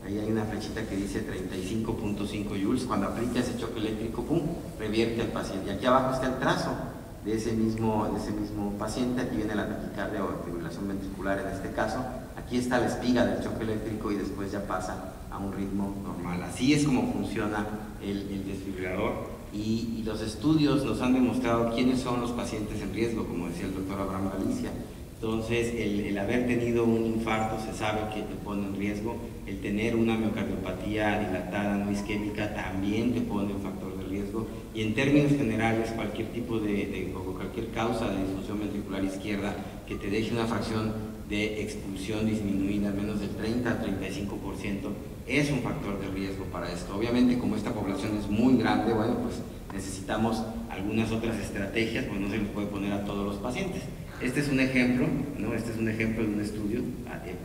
ahí hay una flechita que dice 35.5 joules, cuando aplica ese choque eléctrico, ¡pum!, revierte al paciente. Y aquí abajo está el trazo de ese mismo paciente. Aquí viene la taquicardia o fibrilación ventricular en este caso. Aquí está la espiga del choque eléctrico y después ya pasa a un ritmo normal. Así es como funciona el desfibrilador, y los estudios nos han demostrado quiénes son los pacientes en riesgo, como decía el doctor Abraham Galicia. Entonces, el haber tenido un infarto se sabe que te pone en riesgo. El tener una miocardiopatía dilatada no isquémica también te pone un factor de riesgo. Y en términos generales, cualquier tipo o cualquier causa de disfunción ventricular izquierda que te deje una fracción de expulsión disminuida menos del 30 al 35% es un factor de riesgo para esto. Obviamente, como esta población es muy grande, bueno, pues necesitamos algunas otras estrategias, pues no se les puede poner a todos los pacientes. Este es un ejemplo, ¿no? Este es un ejemplo de un estudio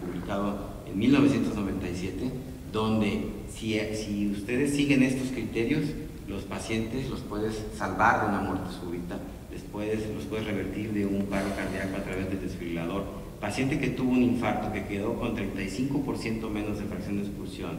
publicado en 1997, donde si ustedes siguen estos criterios, los pacientes los puedes salvar de una muerte súbita, los puedes revertir de un paro cardíaco a través del desfibrilador. Paciente que tuvo un infarto, que quedó con 35% menos de fracción de expulsión,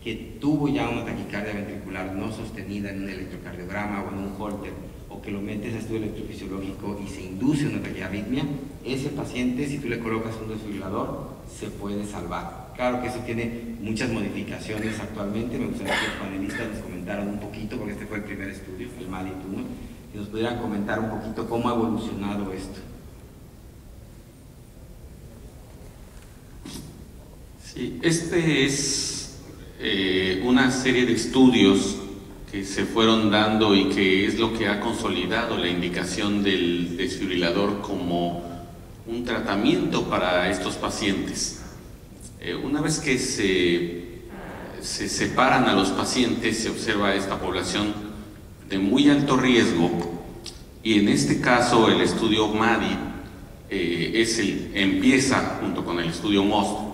que tuvo ya una taquicardia ventricular no sostenida en un electrocardiograma o en un Holter, o que lo metes a estudio electrofisiológico y se induce una taquiarritmia, ese paciente, si tú le colocas un desfibrilador, se puede salvar. Claro que eso tiene muchas modificaciones actualmente. Me gustaría que los panelistas nos comentaran un poquito, porque este fue el primer estudio, el MADIT-1, que nos pudieran comentar un poquito cómo ha evolucionado esto. Sí, este es una serie de estudios que se fueron dando y que es lo que ha consolidado la indicación del desfibrilador como un tratamiento para estos pacientes. Una vez que se separan a los pacientes, se observa esta población de muy alto riesgo, y en este caso el estudio MADIT empieza junto con el estudio MOST,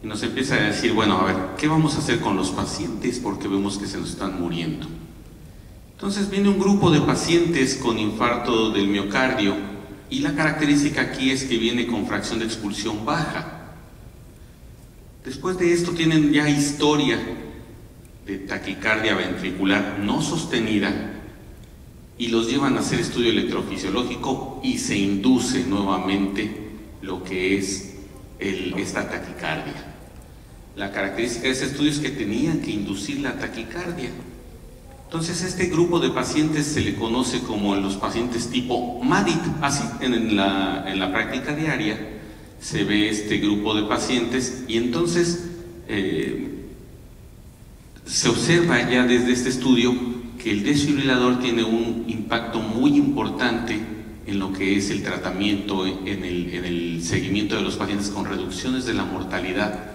y nos empieza a decir, bueno, a ver, ¿qué vamos a hacer con los pacientes? Porque vemos que se nos están muriendo. Entonces viene un grupo de pacientes con infarto del miocardio, y la característica aquí es que viene con fracción de expulsión baja. Después de esto tienen ya historia de taquicardia ventricular no sostenida, y los llevan a hacer estudio electrofisiológico y se induce nuevamente lo que es esta taquicardia. La característica de ese estudio es que tenían que inducir la taquicardia. Entonces este grupo de pacientes se le conoce como los pacientes tipo MADIT. Así en la práctica diaria se ve este grupo de pacientes, y entonces se observa ya desde este estudio que el desfibrilador tiene un impacto muy importante en lo que es el tratamiento, en el seguimiento de los pacientes, con reducciones de la mortalidad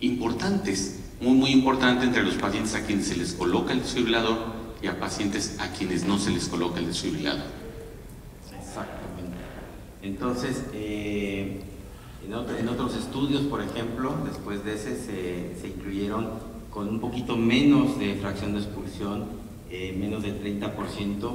importantes, muy importante entre los pacientes a quienes se les coloca el desfibrilador y a pacientes a quienes no se les coloca el desfibrilador. Exactamente. Entonces, en otros estudios, por ejemplo, después de ese se incluyeron con un poquito menos de fracción de expulsión, menos del 30%,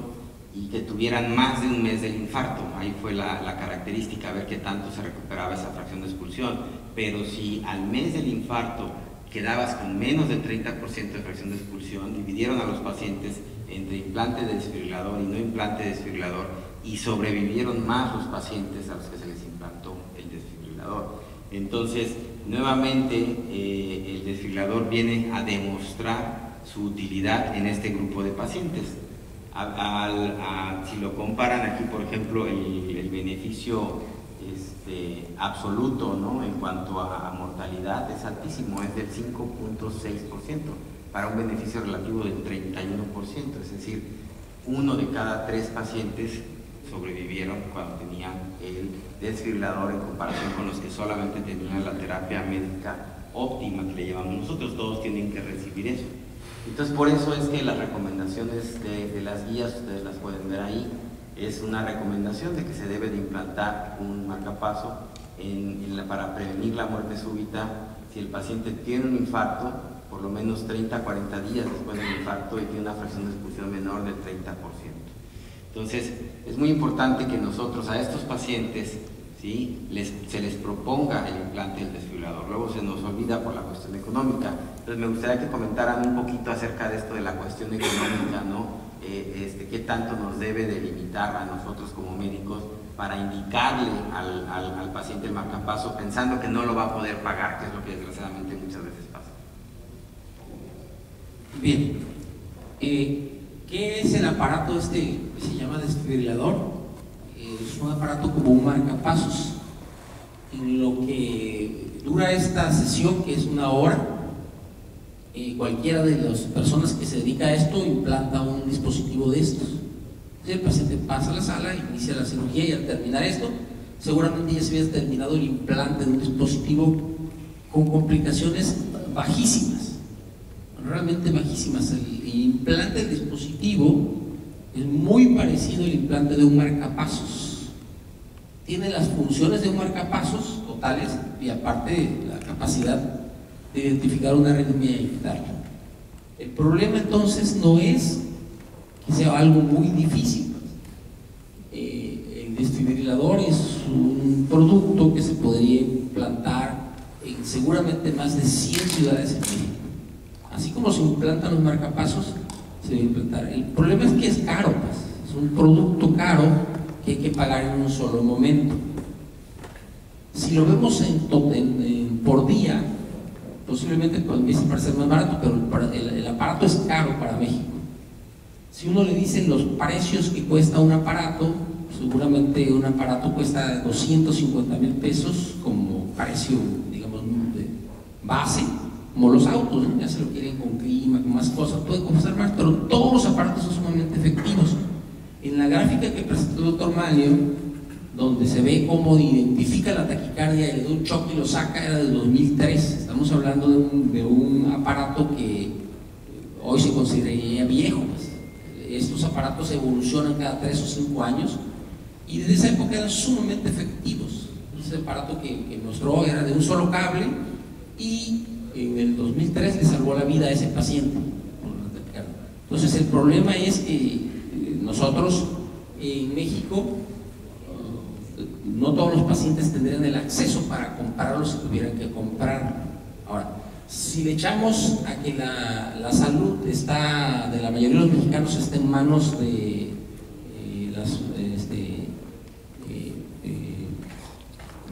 y que tuvieran más de un mes del infarto. Ahí fue la característica, a ver qué tanto se recuperaba esa fracción de expulsión. Pero si al mes del infarto quedabas con menos del 30% de fracción de expulsión, dividieron a los pacientes entre implante de desfibrilador y no implante de desfibrilador, y sobrevivieron más los pacientes a los que se les implantó el desfibrilador. Entonces, nuevamente, el desfibrilador viene a demostrar su utilidad en este grupo de pacientes. Si lo comparan aquí, por ejemplo, el beneficio absoluto, ¿no?, en cuanto a mortalidad es altísimo, es del 5.6%, para un beneficio relativo del 31%, es decir, 1 de cada 3 pacientes sobrevivieron cuando tenían el desfibrilador, en comparación con los que solamente tenían la terapia médica óptima que le llevamos nosotros. Todos tienen que recibir eso. Entonces, por eso es que las recomendaciones de las guías, ustedes las pueden ver ahí, es una recomendación de que se debe de implantar un marcapaso para prevenir la muerte súbita. Si el paciente tiene un infarto, por lo menos 30 a 40 días después del infarto, y tiene una fracción de expulsión menor del 30%. Entonces, es muy importante que nosotros a estos pacientes, ¿sí? Se les proponga el implante del desfibrilador. Luego se nos olvida por la cuestión económica. Entonces me gustaría que comentaran un poquito acerca de esto de la cuestión económica, ¿no? ¿Qué tanto nos debe de limitar a nosotros como médicos para indicarle al paciente el marcapaso pensando que no lo va a poder pagar, que es lo que desgraciadamente muchas veces pasa? Bien, ¿qué es el aparato que se llama desfibrilador? Es un aparato como un marcapasos. En lo que dura esta sesión, que es 1 hora, cualquiera de las personas que se dedica a esto implanta un dispositivo de estos. El paciente pasa a la sala, inicia la cirugía y al terminar esto, seguramente ya se había terminado el implante de un dispositivo con complicaciones bajísimas, realmente bajísimas. El implante del dispositivo es muy parecido al implante de un marcapasos. Tiene las funciones de un marcapasos totales y aparte la capacidad de identificar una arritmia y quitarla. El problema entonces no es que sea algo muy difícil. El desfibrilador es un producto que se podría implantar en seguramente más de 100 ciudades en México. Así como se implantan los marcapasos, se debe implantar. El problema es que es caro, pues. Es un producto caro que hay que pagar en un solo momento. Si lo vemos por día, posiblemente empiece a parecer más barato, pero el aparato es caro para México. Si uno le dice los precios que cuesta un aparato, seguramente un aparato cuesta 250,000 pesos como precio, digamos, de base, como los autos, ¿no? Ya se lo quieren con clima, con más cosas, puede costar más, pero todos los aparatos son sumamente efectivos. En la gráfica que presentó el doctor Manlio, donde se ve cómo identifica la taquicardia y le da un choque y lo saca, era del 2003. Estamos hablando de un aparato que hoy se consideraría viejo. Pues. Estos aparatos evolucionan cada 3 o 5 años y desde esa época eran sumamente efectivos. Ese aparato que mostró era de un solo cable y en el 2003 le salvó la vida a ese paciente. Entonces el problema es que nosotros en México no todos los pacientes tendrían el acceso para comprarlo si tuvieran que comprarlo. Ahora, si le echamos a que la salud de la mayoría de los mexicanos está en manos de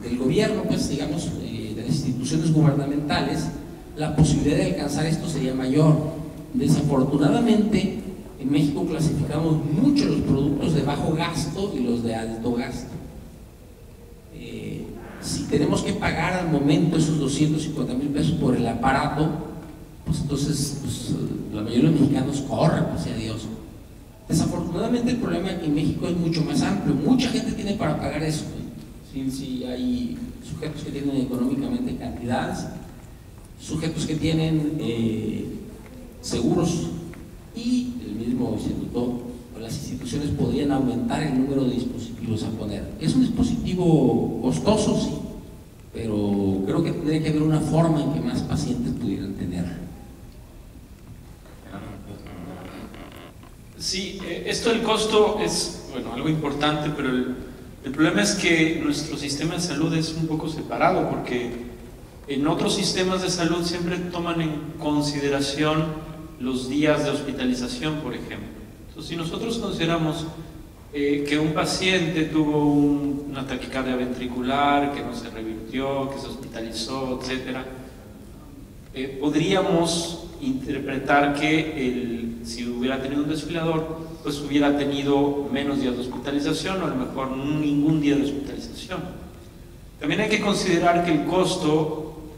del gobierno, pues digamos, de las instituciones gubernamentales, la posibilidad de alcanzar esto sería mayor. Desafortunadamente, en México clasificamos mucho los productos de bajo gasto y los de alto gasto. Si tenemos que pagar al momento esos 250,000 pesos por el aparato, pues entonces la mayoría de los mexicanos corren hacia Dios. Desafortunadamente el problema aquí en México es mucho más amplio, mucha gente tiene para pagar eso. Sí, hay sujetos que tienen económicamente cantidades, sujetos que tienen seguros y el mismo instituto o las instituciones podrían aumentar el número de dispositivos a poner. Es un dispositivo costoso, sí, pero creo que tendría que haber una forma en que más pacientes pudieran tenerlo. Sí, esto del costo es, bueno, algo importante, pero el problema es que nuestro sistema de salud es un poco separado, porque en otros sistemas de salud siempre toman en consideración los días de hospitalización, por ejemplo. Entonces, si nosotros consideramos que un paciente tuvo una taquicardia ventricular, que no se revirtió, que se hospitalizó, etc., podríamos interpretar que si hubiera tenido un desfibrilador, pues hubiera tenido menos días de hospitalización o a lo mejor ningún día de hospitalización. También hay que considerar que el costo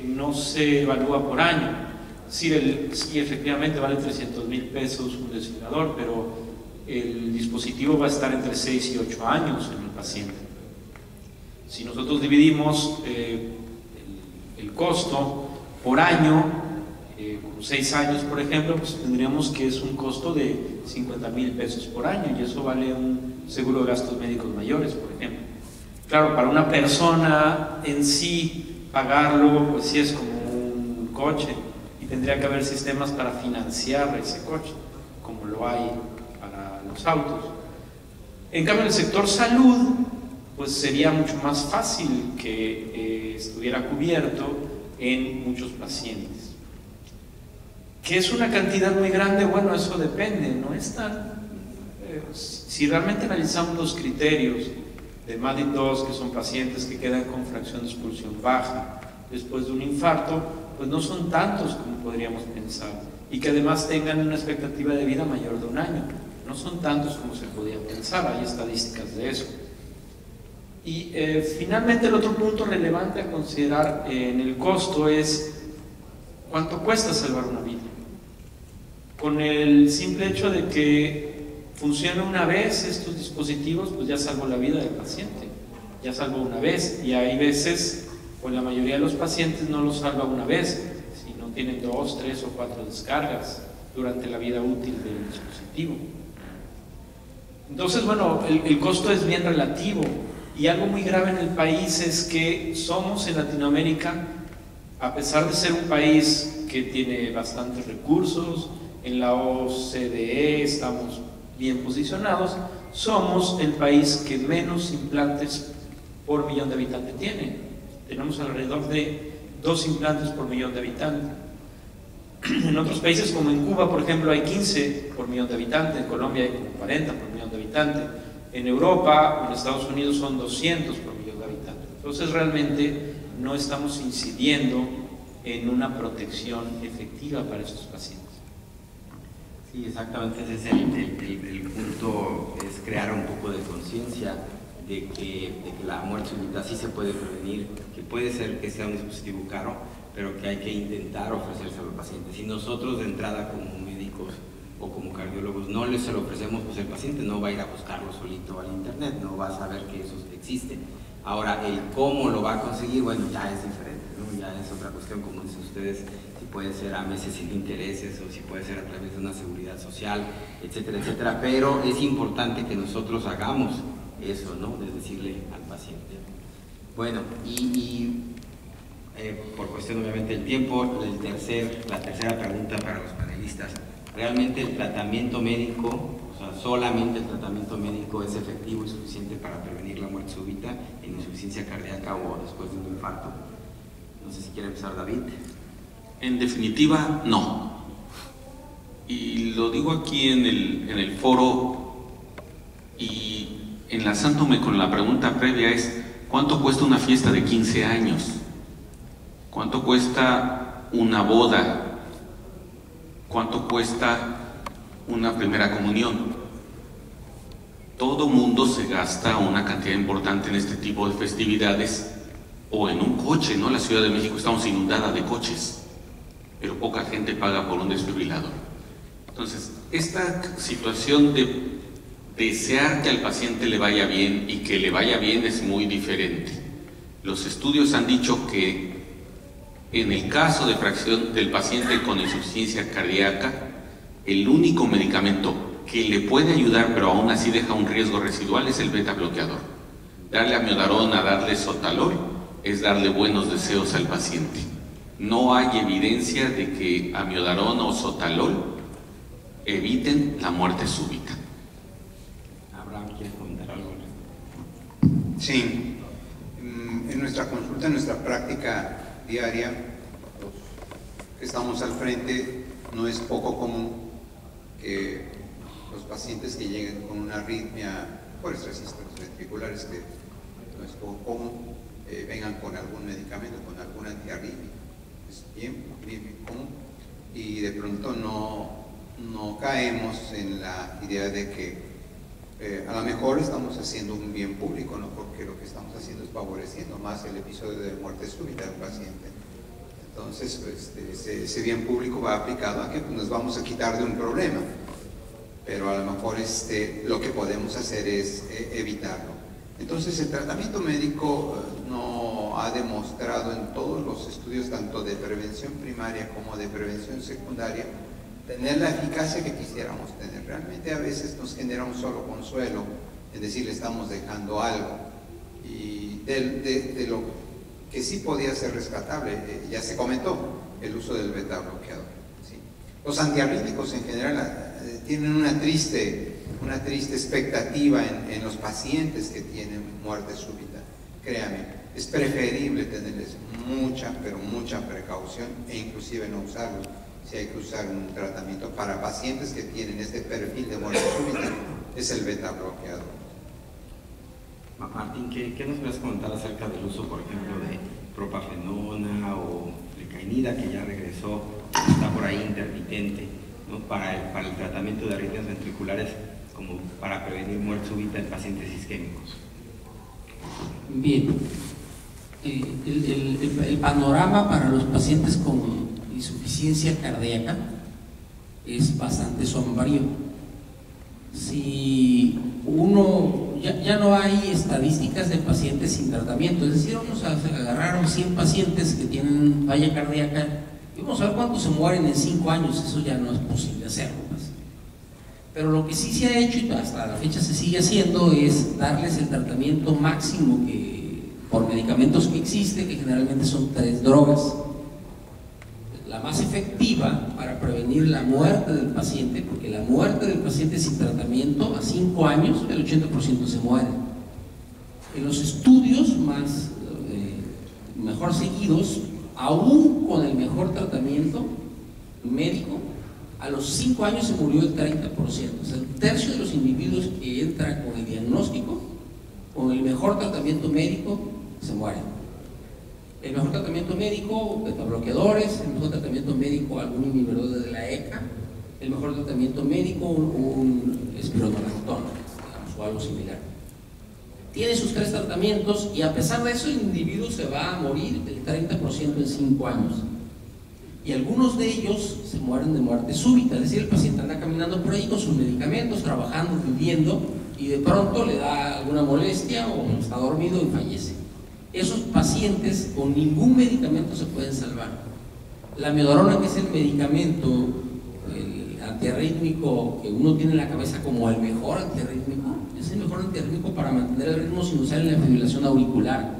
no se evalúa por año. Sí, efectivamente vale 300,000 pesos un desfibrilador, pero el dispositivo va a estar entre 6 y 8 años en el paciente. Si nosotros dividimos el costo por año, 6 años por ejemplo, pues tendríamos que es un costo de 50,000 pesos por año, y eso vale un seguro de gastos médicos mayores, por ejemplo. Claro, para una persona en sí pagarlo, pues sí es como un coche, y tendría que haber sistemas para financiar ese coche, como lo hay para los autos. En cambio, en el sector salud, pues sería mucho más fácil que estuviera cubierto en muchos pacientes. ¿Qué es una cantidad muy grande? Bueno, eso depende, no es tan... si realmente analizamos los criterios de MADID-2, que son pacientes que quedan con fracción de expulsión baja después de un infarto, pues no son tantos como podríamos pensar, y que además tengan una expectativa de vida mayor de 1 año. No son tantos como se podía pensar, hay estadísticas de eso. Y finalmente el otro punto relevante a considerar en el costo es cuánto cuesta salvar una vida. Con el simple hecho de que funcione una vez estos dispositivos, pues ya salvó la vida del paciente, ya salvó una vez, y hay veces, pues la mayoría de los pacientes no lo salva una vez, sino tienen 2, 3 o 4 descargas durante la vida útil del dispositivo. Entonces, bueno, el costo es bien relativo, y algo muy grave en el país es que somos en Latinoamérica, a pesar de ser un país que tiene bastantes recursos, en la OCDE estamos bien posicionados, somos el país que menos implantes por millón de habitantes tiene. Tenemos alrededor de 2 implantes por millón de habitantes. En otros países, como en Cuba, por ejemplo, hay 15 por millón de habitantes, en Colombia hay como 40 por millón de habitantes, en Europa o en Estados Unidos son 200 por millón de habitantes. Entonces realmente no estamos incidiendo en una protección efectiva para estos pacientes. Sí, exactamente, ese es el punto, es crear un poco de conciencia de que la muerte súbita sí se puede prevenir, que puede ser que sea un dispositivo caro, pero que hay que intentar ofrecérselo al paciente. Si nosotros de entrada como médicos o como cardiólogos no les se lo ofrecemos, pues el paciente no va a ir a buscarlo solito al internet, no va a saber que eso existe. Ahora, el cómo lo va a conseguir, bueno, ya es diferente, ¿no? Ya es otra cuestión, como dicen ustedes, si puede ser a meses sin intereses o si puede ser a través de una seguridad social, etcétera, etcétera, pero es importante que nosotros hagamos eso, ¿no? De decirle al paciente. Bueno, por cuestión obviamente del tiempo, la tercera pregunta para los panelistas. ¿Realmente el tratamiento médico, o sea, solamente el tratamiento médico es efectivo y suficiente para prevenir la muerte súbita en insuficiencia cardíaca o después de un infarto? No sé si quiere empezar David. En definitiva, no. Y lo digo aquí en el foro y enlazándome con la pregunta previa es ¿cuánto cuesta una fiesta de 15 años? ¿Cuánto cuesta una boda? ¿Cuánto cuesta una primera comunión? Todo mundo se gasta una cantidad importante en este tipo de festividades o en un coche, ¿no? La Ciudad de México estamos inundada de coches, pero poca gente paga por un desfibrilador. Entonces, esta situación de desear que al paciente le vaya bien y que le vaya bien es muy diferente. Los estudios han dicho que en el caso de fracción del paciente con insuficiencia cardíaca, el único medicamento que le puede ayudar, pero aún así deja un riesgo residual, es el beta bloqueador. Darle amiodarona, darle sotalol, es darle buenos deseos al paciente. No hay evidencia de que amiodarona o sotalol eviten la muerte súbita. Abraham, ¿quieres comentar algo? Sí, en nuestra consulta, en nuestra práctica diaria, los que estamos al frente, no es poco común que los pacientes que lleguen con una arritmia por estrés ventriculares, que no es poco común, vengan con algún medicamento, con algún antiarrítmico. Es bien común, y de pronto no caemos en la idea de que a lo mejor estamos haciendo un bien público, ¿no? Porque lo que estamos haciendo es favoreciendo más el episodio de muerte súbita del paciente. Entonces, ese bien público va aplicado a que nos vamos a quitar de un problema, pero a lo mejor lo que podemos hacer es evitarlo. Entonces, el tratamiento médico no ha demostrado en todos los estudios, tanto de prevención primaria como de prevención secundaria, tener la eficacia que quisiéramos tener. Realmente a veces nos genera un solo consuelo, es decir, le estamos dejando algo, y de lo que sí podía ser rescatable, ya se comentó, el uso del beta bloqueador, ¿sí? Los antiarrítmicos en general tienen una triste una triste expectativa en los pacientes que tienen muerte súbita. Créame, es preferible tenerles mucha, pero mucha precaución e inclusive no usarlos. Si hay que usar un tratamiento para pacientes que tienen este perfil de muerte súbita, es el beta bloqueador. Martín, ¿qué nos puedes comentar acerca del uso, por ejemplo, de propafenona o flecainida, que ya regresó, está por ahí intermitente, ¿no? para el tratamiento de arritmias ventriculares, como para prevenir muerte súbita en pacientes isquémicos? Bien, el panorama para los pacientes con insuficiencia cardíaca es bastante sombrío. Si uno, ya no hay estadísticas de pacientes sin tratamiento, es decir, vamos a agarrar 100 pacientes que tienen falla cardíaca y vamos a ver cuántos se mueren en 5 años, eso ya no es posible hacerlo. Pero lo que sí se ha hecho y hasta la fecha se sigue haciendo es darles el tratamiento máximo que, por medicamentos que existe, que generalmente son 3 drogas. La más efectiva para prevenir la muerte del paciente, porque la muerte del paciente sin tratamiento a 5 años, el 80% se muere. En los estudios mejor seguidos, aún con el mejor tratamiento médico, a los 5 años se murió el 30%. O sea, el tercio de los individuos que entran con el diagnóstico, con el mejor tratamiento médico, se mueren. El mejor tratamiento médico, betabloqueadores, el mejor tratamiento médico, algún inhibidor de la ECA, el mejor tratamiento médico, un espironolactona, digamos, o algo similar. Tiene sus 3 tratamientos y a pesar de eso el individuo se va a morir el 30% en 5 años. Y algunos de ellos se mueren de muerte súbita, es decir, el paciente anda caminando por ahí con sus medicamentos, trabajando, viviendo, y de pronto le da alguna molestia o está dormido y fallece. Esos pacientes con ningún medicamento se pueden salvar. La amiodarona, que es el medicamento antiarrítmico que uno tiene en la cabeza como el mejor antiarrítmico, es el mejor antiarrítmico para mantener el ritmo sinusal en la fibrilación auricular.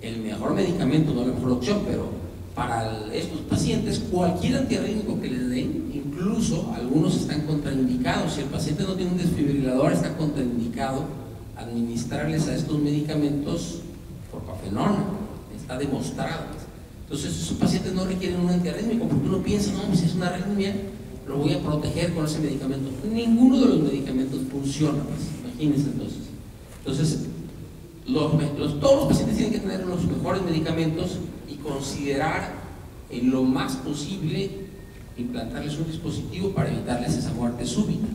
El mejor medicamento, no la mejor opción, pero para estos pacientes, cualquier antiarrítmico que les den, incluso algunos están contraindicados. Si el paciente no tiene un desfibrilador, está contraindicado administrarles a estos medicamentos propafenona, está demostrado. Entonces, esos pacientes no requieren un antiarrítmico, porque uno piensa, no, si es una arritmia, lo voy a proteger con ese medicamento. Ninguno de los medicamentos funciona, pues, imagínense entonces. Entonces, todos los pacientes tienen que tener los mejores medicamentos y considerar en lo más posible implantarles un dispositivo para evitarles esa muerte súbita.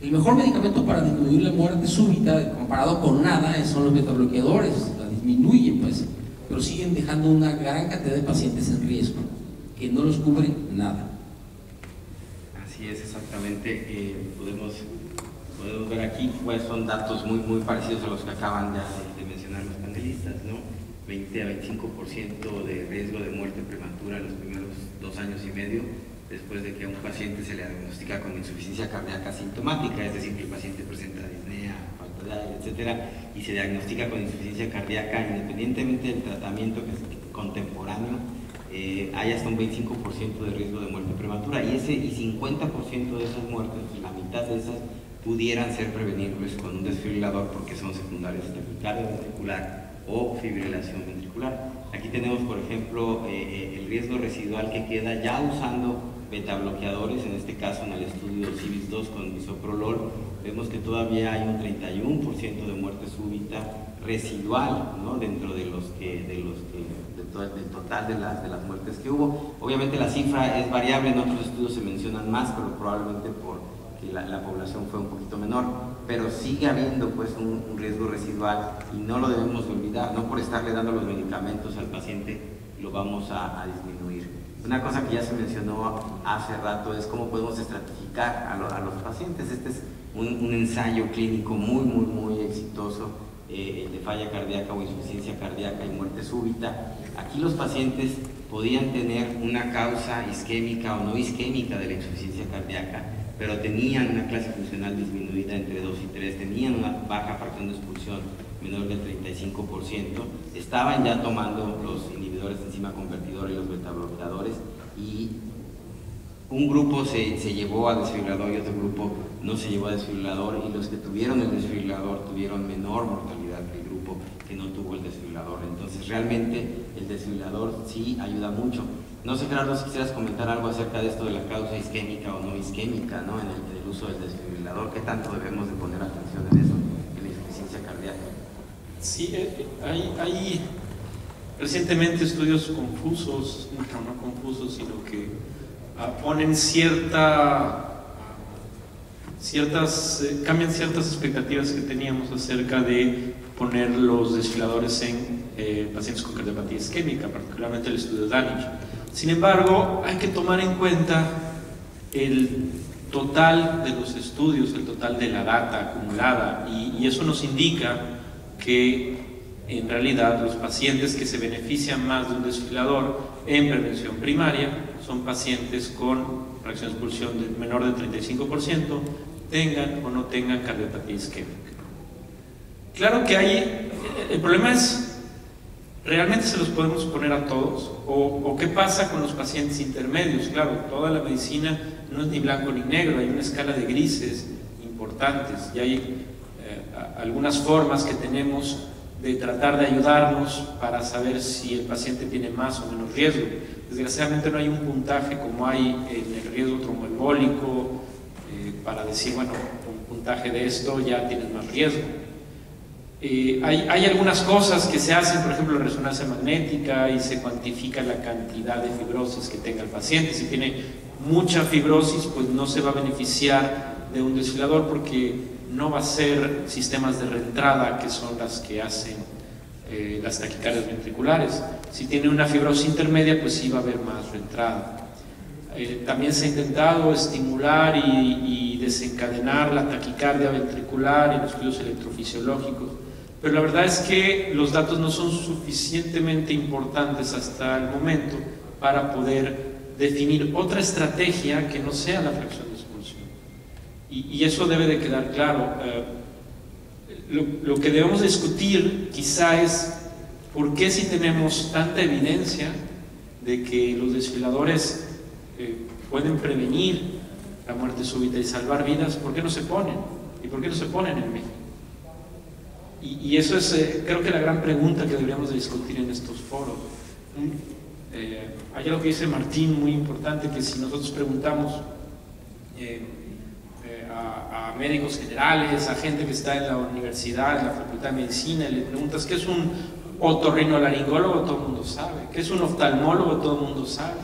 El mejor medicamento para disminuir la muerte súbita, comparado con nada, son los betabloqueadores. La disminuyen, pues, pero siguen dejando una gran cantidad de pacientes en riesgo, que no los cubre nada. Así es, exactamente. Podemos ver aquí, pues, son datos muy parecidos a los que acaban de mencionar los panelistas, ¿no? 20 a 25% de riesgo de muerte prematura en los primeros 2 años y medio después de que a un paciente se le diagnostica con insuficiencia cardíaca sintomática, es decir, que el paciente presenta disnea, falta de aire, etcétera, y se diagnostica con insuficiencia cardíaca independientemente del tratamiento que es contemporáneo, hay hasta un 25% de riesgo de muerte prematura, y 50% de esas muertes, la mitad de esas, pudieran ser prevenibles con un desfibrilador porque son secundarias de taquicardia ventricular o fibrilación ventricular. Aquí tenemos, por ejemplo, el riesgo residual que queda ya usando betabloqueadores, en este caso en el estudio CIVIS-2 con bisoprolol, vemos que todavía hay un 31% de muerte súbita residual, ¿no? Dentro del total de las muertes que hubo. Obviamente la cifra es variable, en otros estudios se mencionan más, pero probablemente porque la población fue un poquito menor, pero sigue habiendo, pues, un riesgo residual y no lo debemos olvidar. No por estarle dando los medicamentos al paciente lo vamos a disminuir. Una cosa que ya se mencionó hace rato es cómo podemos estratificar a los pacientes. Este es un ensayo clínico muy exitoso, de falla cardíaca o insuficiencia cardíaca y muerte súbita. Aquí los pacientes podían tener una causa isquémica o no isquémica de la insuficiencia cardíaca, pero tenían una clase funcional disminuida entre 2 y 3, tenían una baja fracción de expulsión menor del 35%, estaban ya tomando los inhibidores de enzima convertidora y los betabloqueadores, y un grupo se llevó a desfibrilador y otro grupo no se llevó a desfibrilador, y los que tuvieron el desfibrilador tuvieron menor mortalidad que el grupo que no tuvo el desfibrilador. Entonces realmente el desfibrilador sí ayuda mucho. No sé, Gerardo, si quisieras comentar algo acerca de esto de la causa isquémica o no isquémica, ¿no? en el uso del desfibrilador. ¿Qué tanto debemos de poner atención en eso, en la insuficiencia cardíaca? Sí, hay recientemente estudios confusos, no confusos, sino que ponen cambian ciertas expectativas que teníamos acerca de poner los desfibriladores en pacientes con cardiopatía isquémica, particularmente el estudio Danish. Sin embargo, hay que tomar en cuenta el total de los estudios, el total de la data acumulada, y eso nos indica que en realidad los pacientes que se benefician más de un desfibrilador en prevención primaria son pacientes con fracción de expulsión menor del 35%, tengan o no tengan cardiopatía isquémica. Claro que el problema es, ¿realmente se los podemos poner a todos? ¿O qué pasa con los pacientes intermedios? Claro, toda la medicina no es ni blanco ni negro, hay una escala de grises importantes, y hay algunas formas que tenemos de tratar de ayudarnos para saber si el paciente tiene más o menos riesgo. Desgraciadamente no hay un puntaje como hay en el riesgo tromboembólico para decir, bueno, un puntaje de esto ya tienes más riesgo. Hay algunas cosas que se hacen, por ejemplo, la resonancia magnética, y se cuantifica la cantidad de fibrosis que tenga el paciente. Si tiene mucha fibrosis, pues no se va a beneficiar de un desfibrilador, porque no va a ser sistemas de reentrada, que son las que hacen las taquicardias ventriculares. Si tiene una fibrosis intermedia, pues sí va a haber más reentrada. También se ha intentado estimular y desencadenar la taquicardia ventricular en estudios electrofisiológicos, pero la verdad es que los datos no son suficientemente importantes hasta el momento para poder definir otra estrategia que no sea la fracción de expulsión. Y eso debe de quedar claro. Lo que debemos discutir quizá es por qué, si tenemos tanta evidencia de que los desfibriladores pueden prevenir la muerte súbita y salvar vidas, ¿por qué no se ponen? ¿Y por qué no se ponen en México? Y eso es, creo que la gran pregunta que deberíamos de discutir en estos foros. Hay algo que dice Martín muy importante, que si nosotros preguntamos a médicos generales, a gente que está en la universidad, en la Facultad de Medicina, y le preguntas ¿qué es un otorrinolaringólogo? Todo el mundo sabe. ¿Qué es un oftalmólogo? Todo el mundo sabe.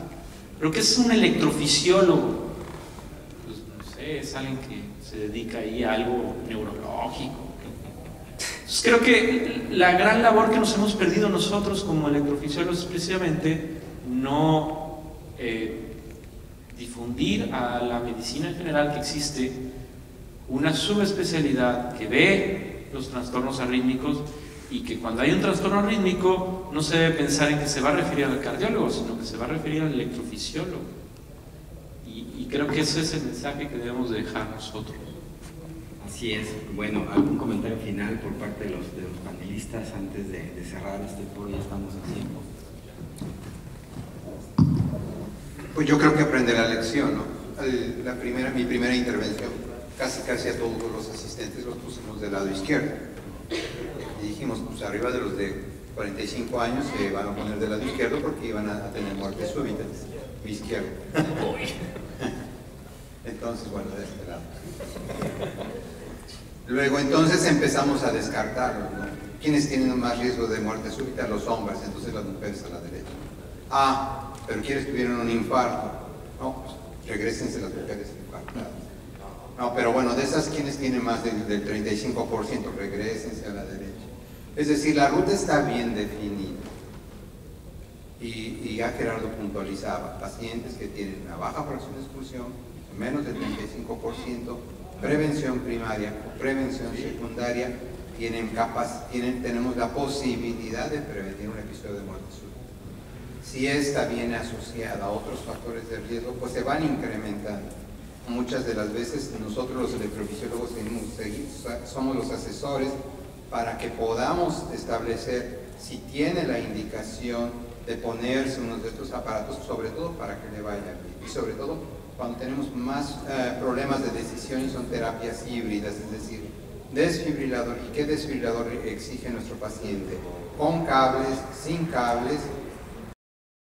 ¿Pero qué es un electrofisiólogo? Pues no sé, es alguien que se dedica ahí a algo neurológico. Entonces creo que la gran labor que nos hemos perdido nosotros como electrofisiólogos es precisamente no difundir a la medicina en general que existe una subespecialidad que ve los trastornos arrítmicos, y que cuando hay un trastorno arrítmico no se debe pensar en que se va a referir al cardiólogo, sino que se va a referir al electrofisiólogo. Y creo que ese es el mensaje que debemos de dejar nosotros. Así es. Bueno, ¿algún comentario final por parte de los panelistas antes de cerrar este foro? Ya estamos a tiempo. Pues yo creo que aprender la lección, ¿no? Mi primera intervención, casi a todos los asistentes los pusimos del lado izquierdo. Y dijimos, pues arriba de los de 45 años se van a poner del lado izquierdo porque iban a tener muerte súbita. Mi izquierdo. Entonces, bueno, de este lado. Luego, entonces empezamos a descartarlos, ¿no? ¿Quiénes tienen más riesgo de muerte súbita? Los hombres, entonces las mujeres a la derecha. Ah, pero ¿quiénes tuvieron un infarto? No, pues regrésense las mujeres infartadas. No, pero bueno, de esas, ¿quiénes tienen más del 35%? Regrésense a la derecha. Es decir, la ruta está bien definida. Y ya Gerardo puntualizaba, pacientes que tienen una baja fracción de expulsión, menos del 35%, prevención primaria o prevención secundaria, tenemos la posibilidad de prevenir un episodio de muerte súbita. Si esta viene asociada a otros factores de riesgo, pues se van incrementando. Muchas de las veces nosotros los electrofisiólogos somos los asesores para que podamos establecer si tiene la indicación de ponerse uno de estos aparatos, sobre todo para que le vaya bien y sobre todo cuando tenemos más problemas de decisión, y son terapias híbridas, es decir, desfibrilador. ¿Y qué desfibrilador exige nuestro paciente? Con cables, sin cables,